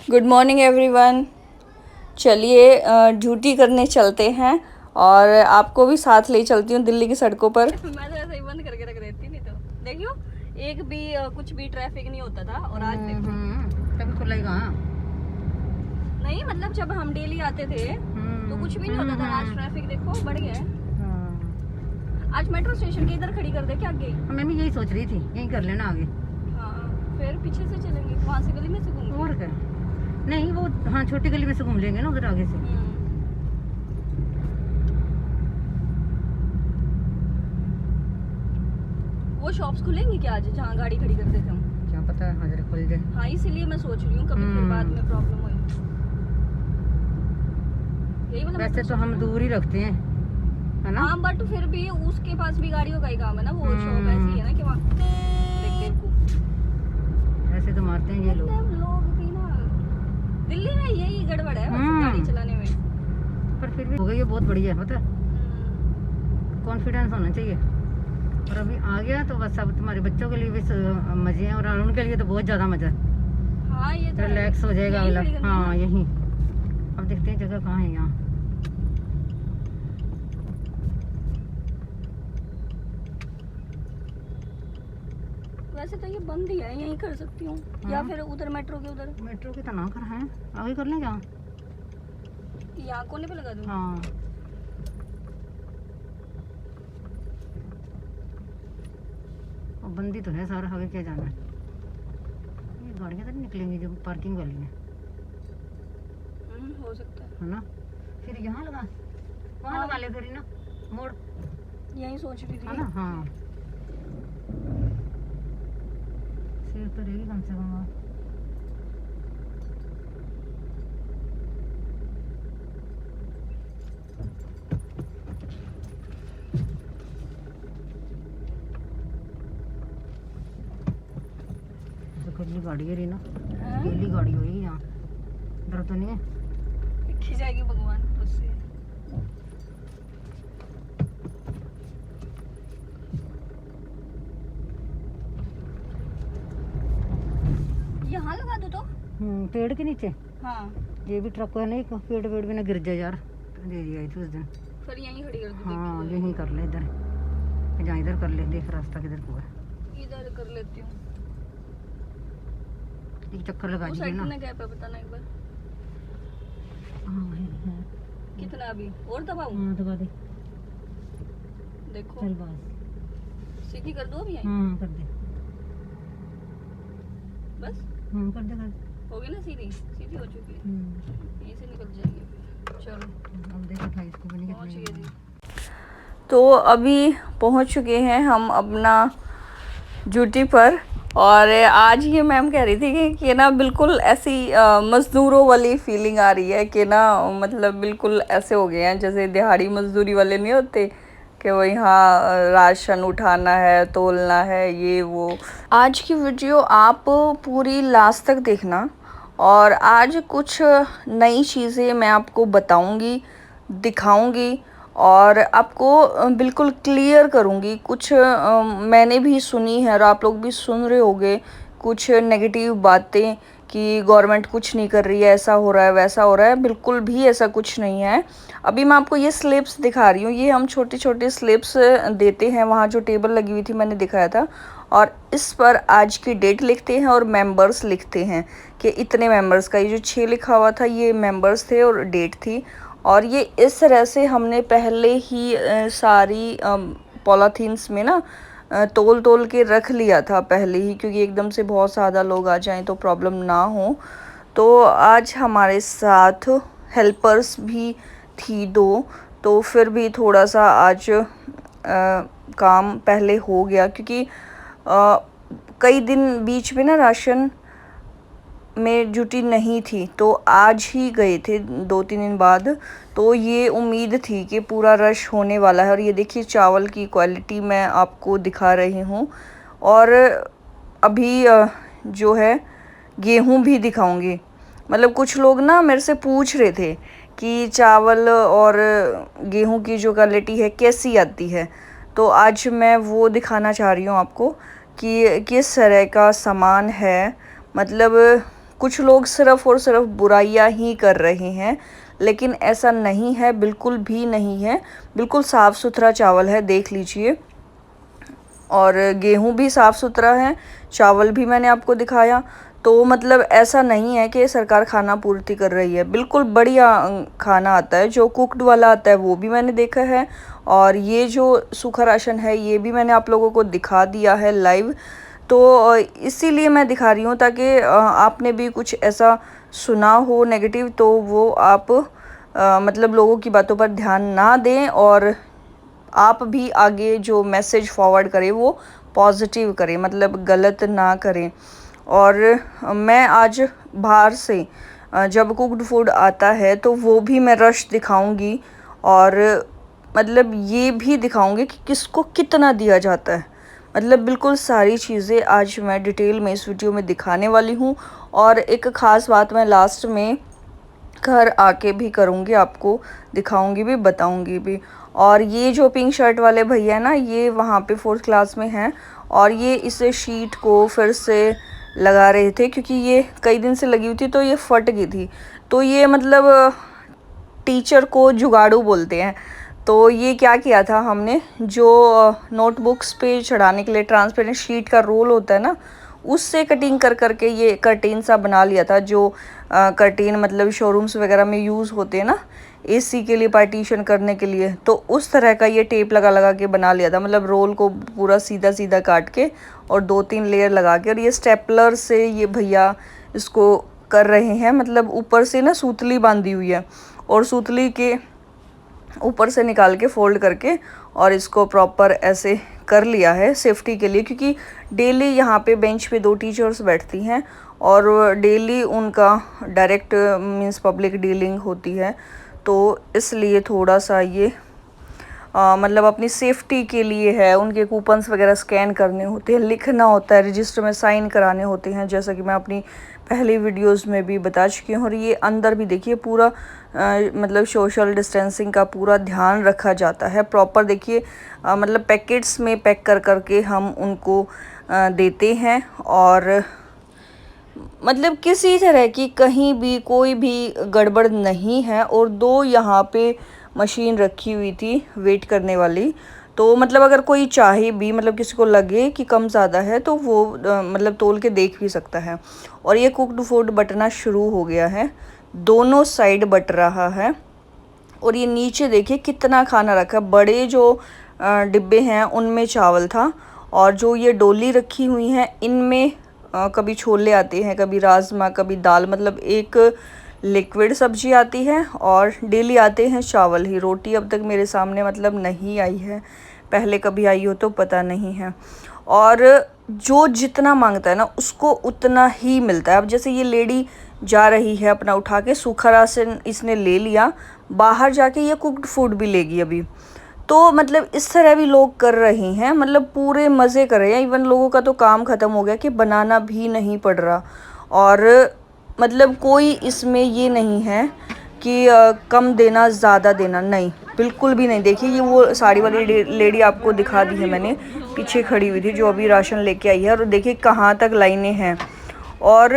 Good morning everyone. चलिए duty करने चलते हैं और आपको भी साथ ले चलती हूँ दिल्ली की सड़कों पर। मैं तो ऐसे ही बंद करके रख देती, नहीं तो देखियो एक भी कुछ भी ट्रैफिक नहीं होता था और आज देखो तभी खुलेगा। नहीं मतलब जब हम डेली आते थे तो कुछ भी नहीं होता था, आज ट्रैफिक देखो बढ़ गया है। आज मेट्रो स्टेशन के इधर खड़ी कर दे क्या आगे? मैं भी यही सोच रही थी, यही कर लेना आगे। हाँ फिर पीछे से चलेंगे, वहाँ से गली में से घूम और क्या, नहीं वो हाँ छोटी गली में से घूम लेंगे ना उधर आगे से। वो शॉप्स खुलेंगी क्या आज जहाँ गाड़ी खड़ी करते थे हम? क्या पता है, हाजिर खुल जाए। हाँ इसीलिए मैं सोच रही हूँ कभी फिर बाद में प्रॉब्लम हो। वैसे तो हम दूर ही रखते हैं, है ना? हाँ बट फिर भी उसके पास भी गाड़ियों का ही काम है ना, वो शॉप ऐसी है ना कि वहाँ ऐसे तो मारते हैं ये लोग भी ना। दिल्ली में यही गड़बड़ है गाड़ी चलाने में, पर फिर भी हो गई है बहुत बढ़िया है, पता है। कॉन्फिडेंस होना चाहिए। और अभी आ गया तो बस अब तुम्हारे बच्चों के लिए भी मजे हैं और उनके लिए तो बहुत ज्यादा मजा। हाँ ये तो रिलैक्स हो जाएगा अगला। हाँ यही, अब देखते हैं जगह कहाँ है यहाँ। वैसे तो ये बंद ही है, यहीं कर सकती हूँ। या फिर उधर मेट्रो के उधर। मेट्रो की तो ना कर है, आगे कर लें जहाँ यहाँ कोने पे लगा दूँ। हाँ बंदी तो है सारा, आगे क्या जाना है। ये गाड़ियाँ तो नहीं निकलेंगी जो पार्किंग वाली है। हो सकता है ना, फिर यहाँ लगा, वहाँ लगा ले फिर ना मोड़, यही सोच रही थी। है ना। हाँ सेफ तो रहेगी कम से कम। अकेली गाड़ी है रही ना, अकेली गाड़ी हुई यहाँ, डर तो नहीं है? खिंचाएगी भगवान उससे। यहाँ लगा दो तो पेड़ के नीचे। हाँ ये भी ट्रक है ना, एक पेड़ भी ना गिर जाए यार, दे दिया थी उस दिन। फिर यहीं खड़ी कर दो। हाँ यहीं कर ले, इधर जहाँ इधर कर ले, देख रास्ता किधर को है, इधर कर लेती हूँ। एक चक्कर लगा दीजिए ना। कितना गैप है बताना एक बार। कितना अभी और दबाऊं? हाँ दबा दे, देखो चल बस सीधी कर दो अभी। कर दे, बस कर दे हो गई ना, सीधी सीधी हो चुकी है। यहीं से निकल जाएंगे। चलो अब देखो 28 को बनी पहुंच गए कितनी। तो अभी पहुंच चुके हैं हम अपना ड्यूटी पर। और आज ये मैम कह रही थी कि ना बिल्कुल ऐसी मज़दूरों वाली फीलिंग आ रही है कि ना, मतलब बिल्कुल ऐसे हो गए हैं जैसे दिहाड़ी मजदूरी वाले नहीं होते कि वो यहाँ राशन उठाना है, तोलना है, ये वो। आज की वीडियो आप पूरी लास्ट तक देखना और आज कुछ नई चीज़ें मैं आपको बताऊंगी, दिखाऊंगी और आपको बिल्कुल क्लियर करूँगी। कुछ मैंने भी सुनी है और आप लोग भी सुन रहे होंगे कुछ नेगेटिव बातें कि गवर्नमेंट कुछ नहीं कर रही है, ऐसा हो रहा है वैसा हो रहा है। बिल्कुल भी ऐसा कुछ नहीं है। अभी मैं आपको ये स्लिप्स दिखा रही हूँ, ये हम छोटे छोटे स्लिप्स देते हैं, वहाँ जो टेबल लगी हुई थी मैंने दिखाया था, और इस पर आज की डेट लिखते हैं और मेंबर्स लिखते हैं कि इतने मेंबर्स का। ये जो 6 लिखा हुआ था ये मेंबर्स थे और डेट थी। और ये इस तरह से हमने पहले ही सारी पॉलीथीन्स में ना तोल तोल के रख लिया था पहले ही, क्योंकि एकदम से बहुत ज़्यादा लोग आ जाएं तो प्रॉब्लम ना हो। तो आज हमारे साथ हेल्पर्स भी थी 2, तो फिर भी थोड़ा सा आज काम पहले हो गया, क्योंकि कई दिन बीच में ना राशन में ड्यूटी नहीं थी तो आज ही गए थे 2-3 दिन बाद। तो ये उम्मीद थी कि पूरा रश होने वाला है। और ये देखिए चावल की क्वालिटी मैं आपको दिखा रही हूँ और अभी जो है गेहूँ भी दिखाऊंगी। मतलब कुछ लोग ना मेरे से पूछ रहे थे कि चावल और गेहूँ की जो क्वालिटी है कैसी आती है, तो आज मैं वो दिखाना चाह रही हूँ आपको कि किस तरह का सामान है। मतलब कुछ लोग सिर्फ़ और सिर्फ बुराइयां ही कर रहे हैं, लेकिन ऐसा नहीं है, बिल्कुल भी नहीं है। बिल्कुल साफ़ सुथरा चावल है, देख लीजिए। और गेहूँ भी साफ़ सुथरा है, चावल भी मैंने आपको दिखाया। तो मतलब ऐसा नहीं है कि सरकार खाना पूर्ति कर रही है, बिल्कुल बढ़िया खाना आता है। जो कुक्ड वाला आता है वो भी मैंने देखा है, और ये जो सूखा राशन है ये भी मैंने आप लोगों को दिखा दिया है लाइव। तो इसीलिए मैं दिखा रही हूँ ताकि आपने भी कुछ ऐसा सुना हो नेगेटिव तो वो आप मतलब लोगों की बातों पर ध्यान ना दें, और आप भी आगे जो मैसेज फॉरवर्ड करें वो पॉजिटिव करें, मतलब गलत ना करें। और मैं आज बाहर से जब कुक्ड फूड आता है तो वो भी मैं रश दिखाऊंगी, और मतलब ये भी दिखाऊंगी कि किसको कितना दिया जाता है। मतलब बिल्कुल सारी चीज़ें आज मैं डिटेल में इस वीडियो में दिखाने वाली हूँ। और एक ख़ास बात मैं लास्ट में घर आके भी करूँगी, आपको दिखाऊंगी भी, बताऊंगी भी। और ये जो पिंक शर्ट वाले भैया ना, ये वहाँ पे 4th क्लास में हैं, और ये इस शीट को फिर से लगा रहे थे क्योंकि ये कई दिन से लगी हुई थी तो ये फट गई थी। तो ये मतलब टीचर को जुगाड़ू बोलते हैं। तो ये क्या किया था हमने, जो नोटबुक्स पे चढ़ाने के लिए ट्रांसपेरेंट शीट का रोल होता है ना, उससे कटिंग कर करके ये कर्टेन सा बना लिया था। जो कर्टेन मतलब शोरूम्स वगैरह में यूज़ होते हैं ना, एसी के लिए पार्टीशन करने के लिए, तो उस तरह का ये टेप लगा लगा के बना लिया था। मतलब रोल को पूरा सीधा सीधा काट के और 2-3 लेयर लगा के, और ये स्टेपलर से ये भैया इसको कर रहे हैं। मतलब ऊपर से ना सूतली बांधी हुई है, और सूतली के ऊपर से निकाल के फोल्ड करके और इसको प्रॉपर ऐसे कर लिया है सेफ्टी के लिए, क्योंकि डेली यहाँ पे बेंच पे 2 टीचर्स बैठती हैं और डेली उनका डायरेक्ट मींस पब्लिक डीलिंग होती है। तो इसलिए थोड़ा सा ये मतलब अपनी सेफ्टी के लिए है। उनके कूपन्स वगैरह स्कैन करने होते हैं, लिखना होता है, रजिस्टर में साइन कराने होते हैं, जैसा कि मैं अपनी पहली वीडियोस में भी बता चुकी हूँ। और ये अंदर भी देखिए पूरा मतलब सोशल डिस्टेंसिंग का पूरा ध्यान रखा जाता है प्रॉपर। देखिए मतलब पैकेट्स में पैक कर करके हम उनको देते हैं, और मतलब किसी तरह की कहीं भी कोई भी गड़बड़ नहीं है। और 2 यहाँ पे मशीन रखी हुई थी वेट करने वाली, तो मतलब अगर कोई चाहे भी, मतलब किसी को लगे कि कम ज़्यादा है तो वो मतलब तोल के देख भी सकता है। और ये कुक्ड फूड बटना शुरू हो गया है, दोनों साइड बट रहा है। और ये नीचे देखिए कितना खाना रखा है। बड़े जो डिब्बे हैं उनमें चावल था, और जो ये डोली रखी हुई हैं इनमें कभी छोले आते हैं, कभी राजमा, कभी दाल, मतलब एक लिक्विड सब्जी आती है, और डेली आते हैं चावल ही। रोटी अब तक मेरे सामने मतलब नहीं आई है, पहले कभी आई हो तो पता नहीं है। और जो जितना मांगता है ना उसको उतना ही मिलता है। अब जैसे ये लेडी जा रही है अपना उठा के, सूखा राशन इसने ले लिया, बाहर जाके ये कुक्ड फूड भी लेगी अभी। तो मतलब इस तरह भी लोग कर रहे हैं, मतलब पूरे मज़े कर रहे हैं। इवन लोगों का तो काम ख़त्म हो गया कि बनाना भी नहीं पड़ रहा। और मतलब कोई इसमें ये नहीं है कि कम देना ज़्यादा देना, नहीं, बिल्कुल भी नहीं। देखिए ये वो साड़ी वाली लेडी आपको दिखा दी है मैंने, पीछे खड़ी हुई थी, जो अभी राशन लेके आई है। और देखिए कहाँ तक लाइनें हैं। और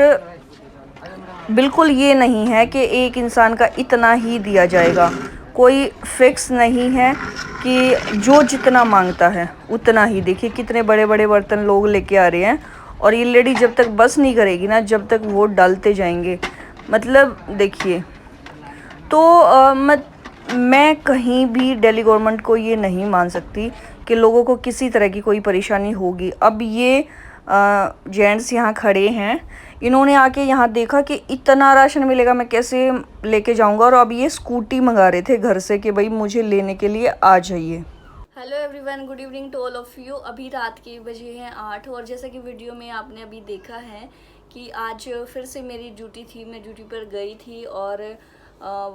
बिल्कुल ये नहीं है कि एक इंसान का इतना ही दिया जाएगा, कोई फिक्स नहीं है कि जो जितना मांगता है उतना ही। देखिए कितने बड़े बड़े बर्तन लोग लेके आ रहे हैं, और ये लेडी जब तक बस नहीं करेगी ना, जब तक वो डालते जाएंगे। मतलब देखिए, तो मैं कहीं भी दिल्ली गवर्नमेंट को ये नहीं मान सकती कि लोगों को किसी तरह की कोई परेशानी होगी। अब ये जेंट्स यहाँ खड़े हैं, इन्होंने आके यहाँ देखा कि इतना राशन मिलेगा, मैं कैसे लेके जाऊँगा। और अब ये स्कूटी मंगा रहे थे घर से कि भाई मुझे लेने के लिए आ जाइए। Hello everyone, good evening to all of you. अभी रात के बजे हैं 8, और जैसा कि वीडियो में आपने अभी देखा है कि आज फिर से मेरी ड्यूटी थी, मैं ड्यूटी पर गई थी, और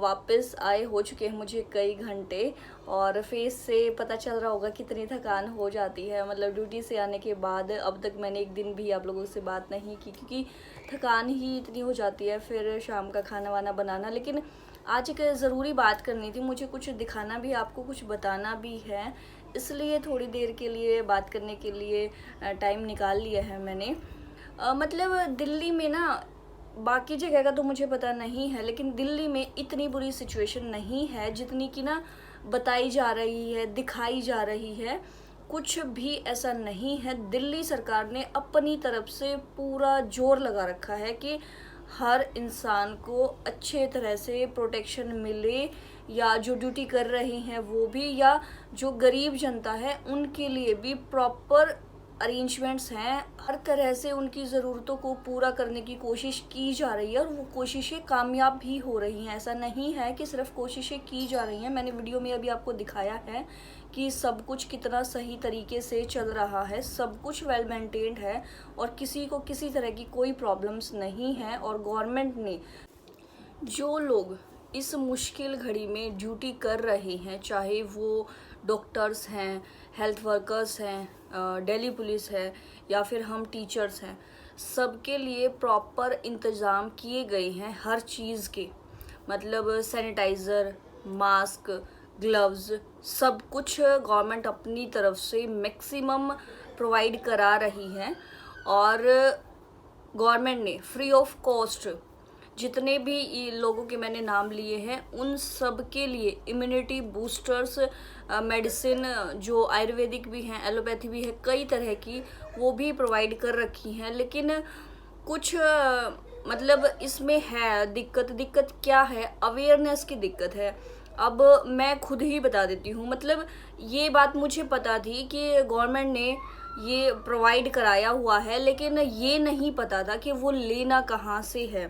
वापस आए हो चुके हैं मुझे कई घंटे। और फेस से पता चल रहा होगा कितनी थकान हो जाती है, मतलब ड्यूटी से आने के बाद। अब तक मैंने एक दिन भी आप लोगों से बात नहीं की, क्योंकि थकान ही इतनी हो जाती है, फिर शाम का खाना वाना बनाना। लेकिन आज एक ज़रूरी बात करनी थी, मुझे कुछ दिखाना भी, आपको कुछ बताना भी है, इसलिए थोड़ी देर के लिए बात करने के लिए टाइम निकाल लिया है मैंने। मतलब दिल्ली में ना बाकी जगह का तो मुझे पता नहीं है, लेकिन दिल्ली में इतनी बुरी सिचुएशन नहीं है जितनी कि ना बताई जा रही है, दिखाई जा रही है। कुछ भी ऐसा नहीं है। दिल्ली सरकार ने अपनी तरफ से पूरा जोर लगा रखा है कि हर इंसान को अच्छे तरह से प्रोटेक्शन मिले, या जो ड्यूटी कर रहे हैं वो भी, या जो गरीब जनता है उनके लिए भी प्रॉपर अरेंजमेंट्स हैं। हर तरह से उनकी ज़रूरतों को पूरा करने की कोशिश की जा रही है और वो कोशिशें कामयाब भी हो रही हैं। ऐसा नहीं है कि सिर्फ कोशिशें की जा रही हैं। मैंने वीडियो में अभी आपको दिखाया है कि सब कुछ कितना सही तरीके से चल रहा है, सब कुछ वेल मेंटेन्ड है और किसी को किसी तरह की कोई प्रॉब्लम्स नहीं है। और गवर्नमेंट ने जो लोग इस मुश्किल घड़ी में ड्यूटी कर रहे हैं, चाहे वो डॉक्टर्स हैं, हेल्थ वर्कर्स हैं, दिल्ली पुलिस है या फिर हम टीचर्स हैं, सबके लिए प्रॉपर इंतज़ाम किए गए हैं हर चीज़ के। मतलब सैनिटाइज़र, मास्क, ग्लव्स, सब कुछ गवर्नमेंट अपनी तरफ से मैक्सिमम प्रोवाइड करा रही है। और गवर्नमेंट ने फ्री ऑफ कॉस्ट जितने भी लोगों के मैंने नाम लिए हैं उन सब के लिए इम्यूनिटी बूस्टर्स, मेडिसिन जो आयुर्वेदिक भी हैं, एलोपैथी भी है, कई तरह की वो भी प्रोवाइड कर रखी हैं। लेकिन कुछ मतलब इसमें है दिक्कत क्या है, अवेयरनेस की दिक्कत है। अब मैं खुद ही बता देती हूँ। मतलब ये बात मुझे पता थी कि गवर्नमेंट ने ये प्रोवाइड कराया हुआ है, लेकिन ये नहीं पता था कि वो लेना कहाँ से है।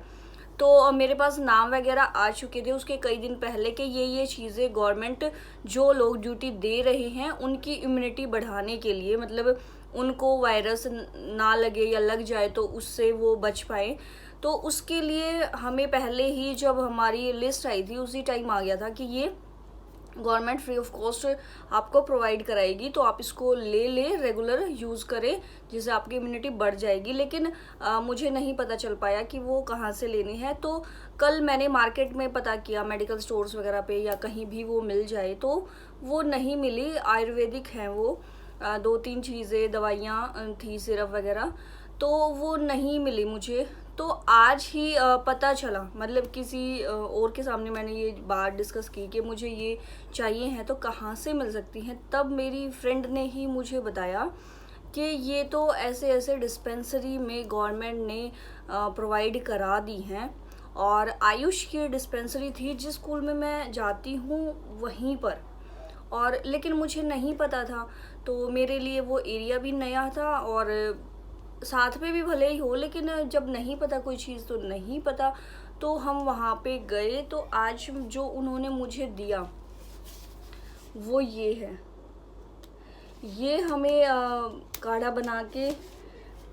तो मेरे पास नाम वगैरह आ चुके थे उसके कई दिन पहले कि ये चीज़ें गवर्नमेंट जो लोग ड्यूटी दे रहे हैं उनकी इम्यूनिटी बढ़ाने के लिए, मतलब उनको वायरस ना लगे या लग जाए तो उससे वो बच पाए, तो उसके लिए हमें पहले ही जब हमारी लिस्ट आई थी उसी टाइम आ गया था कि ये गवर्नमेंट फ्री ऑफ कॉस्ट आपको प्रोवाइड कराएगी, तो आप इसको ले रेगुलर यूज़ करें जिससे आपकी इम्यूनिटी बढ़ जाएगी। लेकिन मुझे नहीं पता चल पाया कि वो कहाँ से लेनी है। तो कल मैंने मार्केट में पता किया, मेडिकल स्टोर्स वगैरह पे या कहीं भी वो मिल जाए, तो वो नहीं मिली। आयुर्वेदिक हैं वो 2-3 चीज़ें, दवाइयाँ थी, सिरप वगैरह, तो वो नहीं मिली मुझे। तो आज ही पता चला, मतलब किसी और के सामने मैंने ये बात डिस्कस की कि मुझे ये चाहिए हैं तो कहाँ से मिल सकती हैं। तब मेरी फ्रेंड ने ही मुझे बताया कि ये तो ऐसे ऐसे डिस्पेंसरी में गवर्नमेंट ने प्रोवाइड करा दी हैं। और आयुष की डिस्पेंसरी थी जिस स्कूल में मैं जाती हूँ वहीं पर, और लेकिन मुझे नहीं पता था, तो मेरे लिए वो एरिया भी नया था और साथ में भी भले ही हो, लेकिन जब नहीं पता कोई चीज़ तो नहीं पता, तो हम वहाँ पे गए। तो आज जो उन्होंने मुझे दिया वो ये है। ये हमें काढ़ा बना के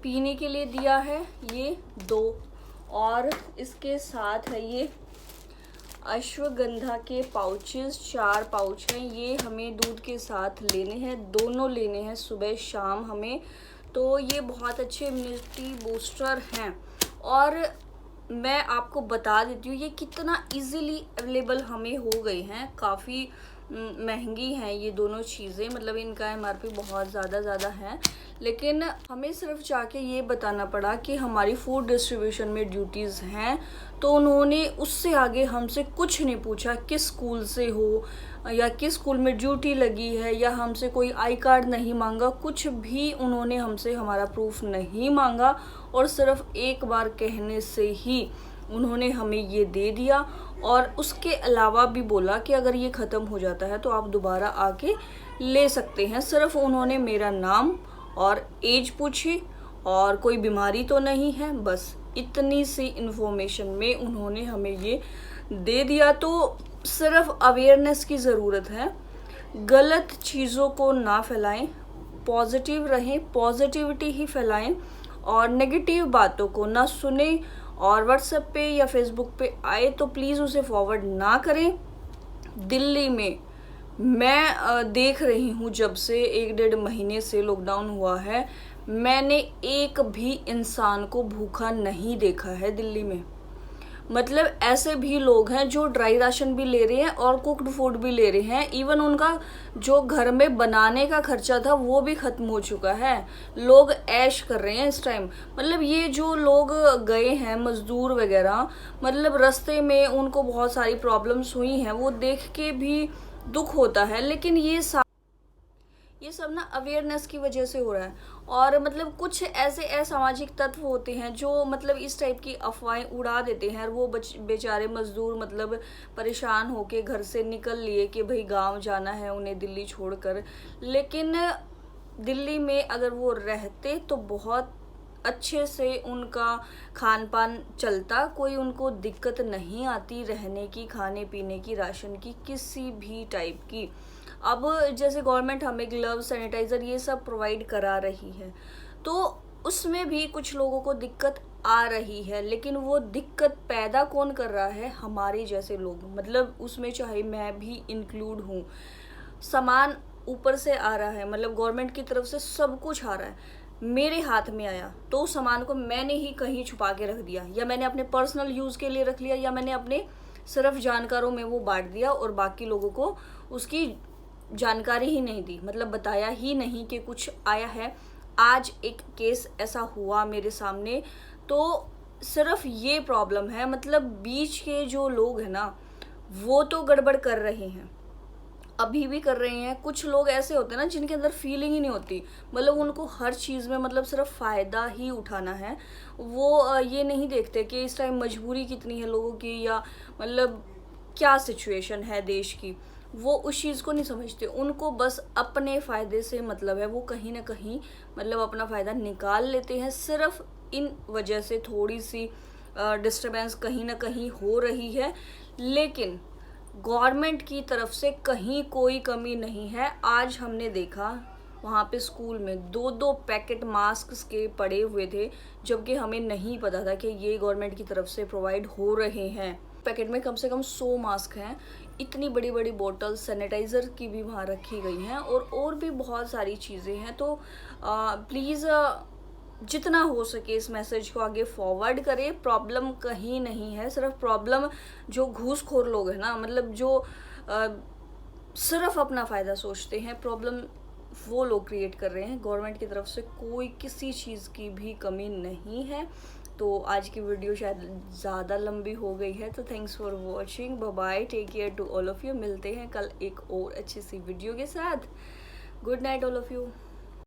पीने के लिए दिया है, ये 2, और इसके साथ है ये अश्वगंधा के पाउचेस, 4 पाउच हैं। ये हमें दूध के साथ लेने हैं, दोनों लेने हैं सुबह शाम हमें। तो ये बहुत अच्छे इम्यूनिटी बूस्टर हैं। और मैं आपको बता देती हूँ ये कितना इजीली अवेलेबल हमें हो गए हैं। काफ़ी महंगी हैं ये दोनों चीज़ें, मतलब इनका एमआरपी बहुत ज़्यादा है, लेकिन हमें सिर्फ जाके ये बताना पड़ा कि हमारी फूड डिस्ट्रीब्यूशन में ड्यूटीज़ हैं, तो उन्होंने उससे आगे हमसे कुछ नहीं पूछा किस स्कूल से हो या किस स्कूल में ड्यूटी लगी है, या हमसे कोई आई कार्ड नहीं मांगा, कुछ भी उन्होंने हमसे हमारा प्रूफ नहीं मांगा। और सिर्फ एक बार कहने से ही उन्होंने हमें ये दे दिया। और उसके अलावा भी बोला कि अगर ये ख़त्म हो जाता है तो आप दोबारा आके ले सकते हैं। सिर्फ उन्होंने मेरा नाम और एज पूछी और कोई बीमारी तो नहीं है, बस इतनी सी इन्फॉर्मेशन में उन्होंने हमें ये दे दिया। तो सिर्फ अवेयरनेस की ज़रूरत है, गलत चीज़ों को ना फैलाएं, पॉजिटिव रहें, पॉजिटिविटी ही फैलाएं और नेगेटिव बातों को ना सुने। और व्हाट्सएप पे या फेसबुक पे आए तो प्लीज़ उसे फॉरवर्ड ना करें। दिल्ली में मैं देख रही हूँ जब से 1-1.5 महीने से लॉकडाउन हुआ है, मैंने एक भी इंसान को भूखा नहीं देखा है दिल्ली में। मतलब ऐसे भी लोग हैं जो ड्राई राशन भी ले रहे हैं और कुक्ड फूड भी ले रहे हैं। इवन उनका जो घर में बनाने का खर्चा था वो भी खत्म हो चुका है। लोग ऐश कर रहे हैं इस टाइम। मतलब ये जो लोग गए हैं मजदूर वगैरह, मतलब रास्ते में उनको बहुत सारी प्रॉब्लम्स हुई हैं, वो देख के भी दुख होता है। लेकिन ये सब ना अवेयरनेस की वजह से हो रहा है। और मतलब कुछ ऐसे असामाजिक तत्व होते हैं जो मतलब इस टाइप की अफवाहें उड़ा देते हैं, और वो बेचारे मजदूर मतलब परेशान होके घर से निकल लिए कि भाई गांव जाना है उन्हें दिल्ली छोड़कर। लेकिन दिल्ली में अगर वो रहते तो बहुत अच्छे से उनका खान पान चलता, कोई उनको दिक्कत नहीं आती रहने की, खाने पीने की, राशन की, किसी भी टाइप की। अब जैसे गवर्नमेंट हमें ग्लव्स, सैनिटाइजर ये सब प्रोवाइड करा रही है, तो उसमें भी कुछ लोगों को दिक्कत आ रही है। लेकिन वो दिक्कत पैदा कौन कर रहा है? हमारे जैसे लोग। मतलब उसमें चाहे मैं भी इंक्लूड हूँ। सामान ऊपर से आ रहा है, मतलब गवर्नमेंट की तरफ से सब कुछ आ रहा है, मेरे हाथ में आया तो उस सामान को मैंने ही कहीं छुपा के रख दिया, या मैंने अपने पर्सनल यूज के लिए रख लिया, या मैंने अपने सिर्फ जानकारों में वो बांट दिया और बाकी लोगों को उसकी जानकारी ही नहीं दी, मतलब बताया ही नहीं कि कुछ आया है। आज एक केस ऐसा हुआ मेरे सामने, तो सिर्फ ये प्रॉब्लम है। मतलब बीच के जो लोग हैं ना, वो तो गड़बड़ कर रहे हैं, अभी भी कर रहे हैं। कुछ लोग ऐसे होते हैं ना जिनके अंदर फीलिंग ही नहीं होती, मतलब उनको हर चीज़ में मतलब सिर्फ फ़ायदा ही उठाना है। वो ये नहीं देखते कि इस टाइम मजबूरी कितनी है लोगों की, या मतलब क्या सिचुएशन है देश की। वो उस चीज़ को नहीं समझते, उनको बस अपने फ़ायदे से मतलब है। वो कहीं ना कहीं मतलब अपना फ़ायदा निकाल लेते हैं। सिर्फ इन वजह से थोड़ी सी डिस्टर्बेंस कहीं ना कहीं हो रही है, लेकिन गवर्नमेंट की तरफ से कहीं कोई कमी नहीं है। आज हमने देखा वहाँ पे स्कूल में 2-2 पैकेट मास्क के पड़े हुए थे, जबकि हमें नहीं पता था कि ये गवर्नमेंट की तरफ से प्रोवाइड हो रहे हैं। पैकेट में कम से कम 100 मास्क हैं। इतनी बड़ी बड़ी बोतल सैनिटाइज़र की भी वहाँ रखी गई हैं, और भी बहुत सारी चीज़ें हैं। तो प्लीज़ जितना हो सके इस मैसेज को आगे फॉरवर्ड करें। प्रॉब्लम कहीं नहीं है, सिर्फ प्रॉब्लम जो घूसखोर लोग हैं ना, मतलब जो सिर्फ अपना फ़ायदा सोचते हैं, प्रॉब्लम वो लोग क्रिएट कर रहे हैं। गवर्नमेंट की तरफ से कोई किसी चीज़ की भी कमी नहीं है। तो आज की वीडियो शायद ज़्यादा लंबी हो गई है, तो thanks for watching, bye bye, take care to all of you. मिलते हैं कल एक और अच्छी सी वीडियो के साथ। Good night all of you.